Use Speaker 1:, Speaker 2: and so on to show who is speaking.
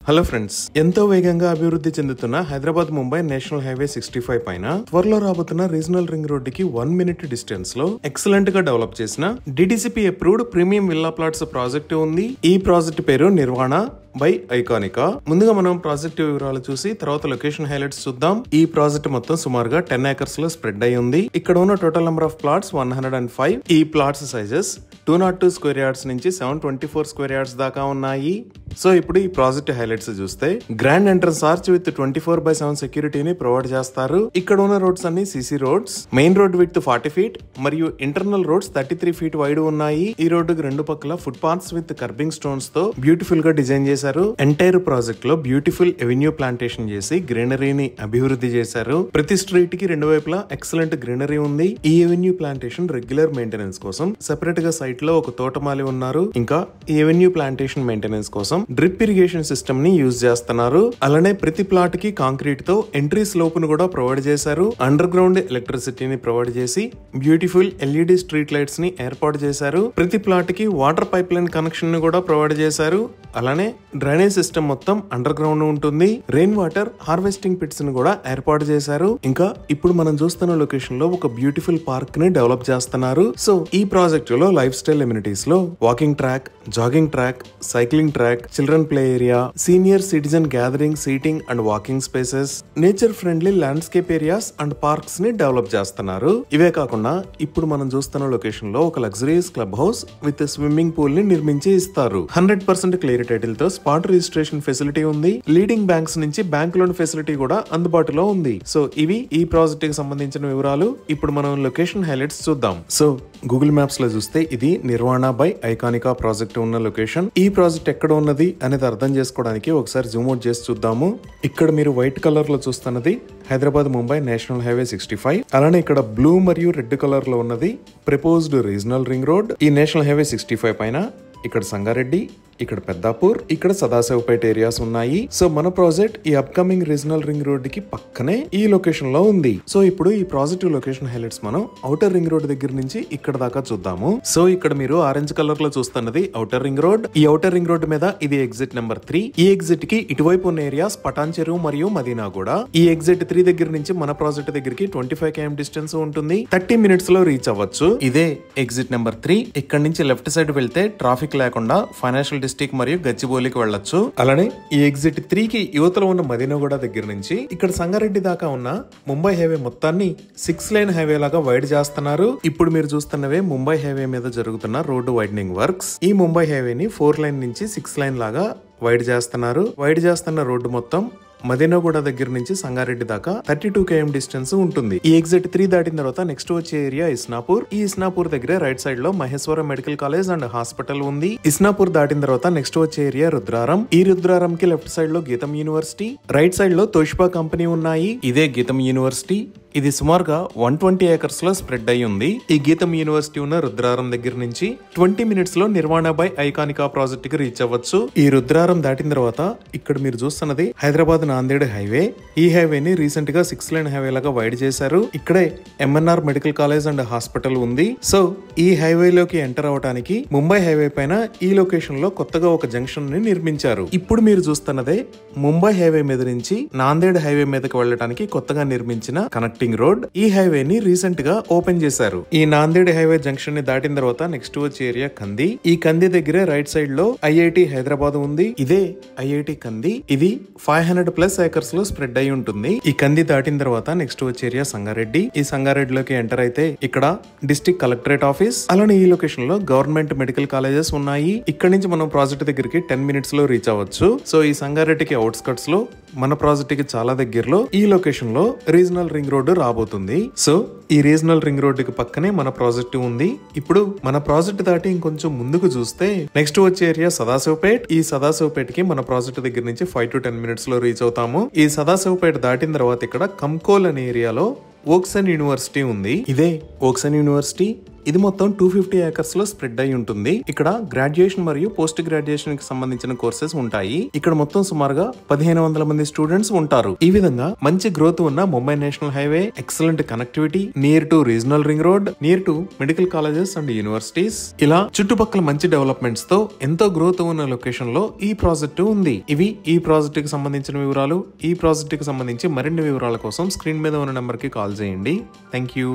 Speaker 1: Hello friends, ఎంతో వేగంగా అభివృద్ధి చెందుతున్న హైదరాబాద్ ముంబై నేషనల్ హైవే 65 పైన త్వరలో రాబోతున్న రీజనల్ రింగ్ రోడ్ కి 1 minute డిస్టెన్స్ లో ఎక్సలెంట్ గా డెవలప్ చేసిన DTCP approved premium villa plots project ఉంది. ఈ ప్రాజెక్ట్ పేరు నిర్వాణ బై ఐకానికా. ముందుగా మనం ప్రాజెక్ట్ వివరాలు చూసి తర్వాత లొకేషన్ హైలైట్స్ చూద్దాం. ఈ ప్రాజెక్ట్ మొత్తం సుమారుగా 10 acres లో స్ప్రెడ్ అయి ఉంది. ఇక్కడ ఉన్న టోటల్ నెంబర్ ఆఫ్ ప్లాట్స్ 105. ఈ ప్లాట్స్ సైజెస్ 202 స్క్వేర్ యార్డ్స్ నుంచి 724 స్క్వేర్ యార్డ్స్ దాకా ఉన్నాయి. సో ఇప్పుడు ఈ ప్రాజెక్ట్ హైలైట్స్ చూస్తే గ్రాండ్ ఎంట్రన్స్ ఆర్చ్ విత్ 24/7 సెక్యూరిటీని ప్రొవైడ్ చేస్తారు. ఇక్కడ ఉన్న రోడ్స్ అన్ని CC roads. Main road with 40 feet మరియు ఇంటర్నల్ రోడ్స్ 33 feet వైడ్ ఉన్నాయి. ఈ రోడ్డుకి రెండు పక్కల foot paths with kerbing stones తో బ్యూటిఫుల్ గా డిజైన్ చేశారు. ఎంటైర్ ప్రాజెక్ట్ లో బ్యూటిఫుల్ ఎవెన్యూ ప్లాంటేషన్ చేసి గ్రీనరీని అభివృద్ధి చేశారు. ప్రతి స్ట్రీట్ కి రెండు వైపులా ఎక్సలెంట్ గ్రీనరీ ఉంది. ఈ ఎవెన్యూ ప్లాంటేషన్ రెగ్యులర్ మెయింటెనెన్స్ కోసం సెపరేట్ గా సైట్ లో ఒక తోటమాలి ఉన్నారు. ఇంకా ఈ ఎవెన్యూ ప్లాంటేషన్ మెయింటెనెన్స్ కోసం డ్రిప్ ఇరిగేషన్ సిస్టమ్ ని యూజ్ చేస్తున్నారు. అలానే ప్రతి ప్లాట్ కి కాంక్రీట్ తో ఎంట్రీ స్లోప్ ను కూడా ప్రొవైడ్ చేశారు. అండర్ గ్రౌండ్ ఎలక్ట్రిసిటీని ప్రొవైడ్ చేసి బ్యూటిఫుల్ LED స్ట్రీట్ లైట్స్ ని ఏర్పాటు చేశారు. ప్రతి ప్లాట్ కి వాటర్ పైప్ లైన్ కనెక్షన్ ని కూడా ప్రొవైడ్ చేశారు. అలానే డ్రైనేజ్ సిస్టమ్ మొత్తం అండర్ గ్రౌండ్ ఉంటుంది. రెయిన్ వాటర్ హార్వెస్టింగ్ పిట్స్ ని కూడా ఏర్పాటు చేశారు. ఇంకా ఇప్పుడు మనం చూస్తున్న లొకేషన్ లో ఒక బ్యూటిఫుల్ పార్క్ ని డెవలప్ చేస్తున్నారు. సో ఈ ప్రాజెక్ట్ లో లైఫ్ స్టైల్ ఎమ్యూనిటీస్ లో walking track, jogging track, cycling track, children play area, senior citizen gathering, seating and walking spaces, nature friendly landscape areas and parks ని develop చేస్తున్నారు. ఇవే కాకుండా ఇప్పుడు మనం చూస్తున్న లొకేషన్ లో ఒక luxurious club house with swimming pool ని నిర్మించి ఇస్తారు. 100% క్లియర్ టైటిల్ తో స్పాట్ రిజిస్ట్రేషన్ ఫెసిలిటీ ఉంది. లీడింగ్ బ్యాంక్స్ నుంచి బ్యాంక్ లోన్ ఫెసిలిటీ కూడా అందుబాటులో ఉంది. సో ఇవి ఈ ప్రాజెక్ట్ కి సంబంధించిన వివరాలు. ఇప్పుడు మనం లొకేషన్ హైలైట్స్ చూద్దాం. సో గూగుల్ మ్యాప్స్ లో చూస్తే ఇది నిర్వాణ బై ఐకానికా ప్రాజెక్ట్ ఉన్న లొకేషన్. ఈ ప్రాజెక్ట్ ఎక్కడ ఉన్నది అనేది అర్థం చేసుకోవడానికి ఒకసారి జూమ్ అవుట్ చేసి చూద్దాము. ఇక్కడ మీరు వైట్ కలర్ లో చూస్తున్నది హైదరాబాద్ ముంబై నేషనల్ హైవే 65. అలానే ఇక్కడ బ్లూ మరియు రెడ్ కలర్ లో ఉన్నది ప్రపోజ్డ్ రీజనల్ రింగ్ రోడ్. ఈ నేషనల్ హైవే 65 పైన ఇక్కడ సంగారెడ్డి, ఇక్కడ పెద్దాపూర్, ఇక్కడ సదాశివపేట ఏరియాస్ ఉన్నాయి. సో మన ప్రాజెక్ట్ ఈ అప్కమింగ్ రీజనల్ రింగ్ రోడ్ కి పక్కనే ఈ లొకేషన్ లో ఉంది. సో ఇప్పుడు ఈ ప్రాజెక్ట్ లొకేషన్ హైలైట్స్ మనం ఔటర్ రింగ్ రోడ్ దగ్గర నుంచి ఇక్కడ దాకా చూద్దాము. సో ఇక్కడ మీరు ఆరెంజ్ కలర్ లో చూస్తున్నది ఔటర్ రింగ్ రోడ్. ఈ ఔటర్ రింగ్ రోడ్ మీద ఇది ఎగ్జిట్ నెంబర్ 3. ఈ ఎగ్జిట్ కి ఇటువైపు ఉన్న ఏరియాస్ పటాన్ చెరువు మరియు మదీనాగూడ. ఈ ఎగ్జిట్ 3 దగ్గర నుంచి మన ప్రాజెక్ట్ దగ్గరికి 25 km డిస్టెన్స్ ఉంటుంది. 30 minutes లో రీచ్ అవ్వచ్చు. ఇదే ఎగ్జిట్ నెంబర్ 3. ఇక్కడ నుంచి లెఫ్ట్ సైడ్ వెళ్తే ట్రాఫిక్ లేకుండా ఫైనాన్షియల్ డిస్ట్రిక్ట్ మరియు గచ్చిబౌలికి వెళ్ళొచ్చు. అలానే ఈ ఎగ్జిట్ 3 కి యువతలో ఉన్న మదీనాగూడ దగ్గర నుంచి ఇక్కడ సంగారెడ్డి దాకా ఉన్న ముంబై హైవే మొత్తాన్ని 6 lane హైవే లాగా వైడ్ చేస్తున్నారు. ఇప్పుడు మీరు చూస్తున్నవే ముంబై హైవే మీద జరుగుతున్న రోడ్డు వైడనింగ్ వర్క్స్. ఈ ముంబై హైవేని 4 lane నుంచి 6 lane లాగా వైడ్ చేస్తున్నారు. వైడ్ చేస్తున్న రోడ్డు మొత్తం మదీనాగూడ దగ్గర నుంచి సంగారెడ్డి దాకా 32 km డిస్టెన్స్ ఉంటుంది. ఈ ఎగ్జిట్ 3 దాటిన తర్వాత నెక్స్ట్ వచ్చే ఏరియా ఇస్నాపూర్. ఈ ఇస్నాపూర్ దగ్గర రైట్ సైడ్ లో Maheshwaram medical college and hospital ఉంది. ఇస్నాపూర్ దాటిన తర్వాత నెక్స్ట్ వచ్చే ఏరియా రుద్రారం. ఈ రుద్రారం కి లెఫ్ట్ సైడ్ లో గీతం యూనివర్సిటీ, రైట్ సైడ్ లో తోషిబా కంపెనీ ఉన్నాయి. ఇదే గీతం యూనివర్సిటీ. ఇది సుమారుగా 120 acres లో స్ప్రెడ్ అయి ఉంది. ఈ గీతం యూనివర్సిటీ ఉన్న రుద్రారం దగ్గర నుంచి 20 minutes లో నిర్వాణ బై ఐకానికా ప్రాజెక్ట్ కి రీచ్ అవ్వచ్చు. ఈ రుద్రారం దాటిన తర్వాత ఇక్కడ మీరు చూస్తున్నది హైదరాబాద్ నాందేడ్ హైవే. ఈ హైవేని రీసెంట్ గా 6 lane హైవే లాగా వైడ్ చేశారు. ఇక్కడే MNR medical college and hospital ఉంది. సో ఈ హైవే లోకి ఎంటర్ అవడానికి ముంబై హైవే పైన ఈ లొకేషన్ లో కొత్తగా ఒక జంక్షన్ ని నిర్మించారు. ఇప్పుడు మీరు చూస్తున్నదే ముంబై హైవే మీద నుంచి నాందేడ్ హైవే మీదకి వెళ్ళడానికి కొత్తగా నిర్మించిన కనెక్టింగ్ రోడ్. ఈ హైవేని రీసెంట్ గా ఓపెన్ చేశారు. ఈ నాందేడ్ హైవే జంక్షన్ ని దాటిన తర్వాత నెక్స్ట్ వచ్చే ఏరియా కంది. ఈ కంది దగ్గరే రైట్ సైడ్ లో IIT హైదరాబాద్ ఉంది. ఇదే IIT కంది. ఇది 500+ acres లో స్ప్రెడ్ అయి ఉంటుంది. ఈ కంది దాటిన తర్వాత నెక్స్ట్ వచ్చే ఏరియా సంగారెడ్డి. ఈ సంగారెడ్డిలోకి ఎంటర్ అయితే ఇక్కడ డిస్ట్రిక్ట్ కలెక్టరేట్ ఆఫీస్. అలానే ఈ లొకేషన్ లో గవర్నమెంట్ మెడికల్ కాలేజెస్ ఉన్నాయి. ఇక్కడ నుంచి మనం ప్రాజెక్ట్ దగ్గరికి 10 minutes లో రీచ్ అవ్వచ్చు. సో ఈ సంగారెడ్డికి అవుట్స్కట్స్ లో మన ప్రాజెక్ట్ కి చాలా దగ్గరలో ఈ లొకేషన్ లో రీజనల్ రింగ్ రోడ్ రాబోతుంది. సో ఈ రీజనల్ రింగ్ రోడ్ కి పక్కనే మన ప్రాజెక్ట్ ఉంది. ఇప్పుడు మన ప్రాజెక్ట్ దాటి ఇంకొంచెం ముందుకు చూస్తే నెక్స్ట్ వచ్చే ఏరియా సదాశివపేట్. ఈ సదాశివపేట్ కి మన ప్రాజెక్ట్ దగ్గర నుంచి 5 to 10 minutes లో రీచ్ అవుతాము. ఈ సదాశివపేట దాటిన తర్వాత ఇక్కడ కంకోల్ అనే ఏరియాలో ఓక్సన్ యూనివర్సిటీ ఉంది. ఇదే ఓక్సన్ యూనివర్సిటీ. ఇది మొత్తం 250 ఏకర్స్ లో స్ప్రెడ్ అయి ఉంటుంది. ఇక్కడ గ్రాడ్యుయేషన్ మరియు పోస్ట్ గ్రాడ్యుయేషన్ కి సంబంధించిన కోర్సెస్ ఉంటాయి. ఇక్కడ మొత్తం సుమారుగా 1500 మంది స్టూడెంట్స్ ఉంటారు. ఈ విధంగా మంచి గ్రోత్ ఉన్న Mumbai national highway, excellent connectivity, near to regional ring road, near to medical colleges and universities, ఇలా చుట్టుపక్కల మంచి డెవలప్మెంట్స్ తో ఎంతో గ్రోత్ ఉన్న లొకేషన్ లో ఈ ప్రాజెక్టు ఉంది. ఇవి ఈ ప్రాజెక్ట్ కి సంబంధించిన వివరాలు. ఈ ప్రాజెక్ట్ కి సంబంధించి మరిన్ని వివరాల కోసం స్క్రీన్ మీద ఉన్న నెంబర్ కి కాల్ చేయండి. Thank you.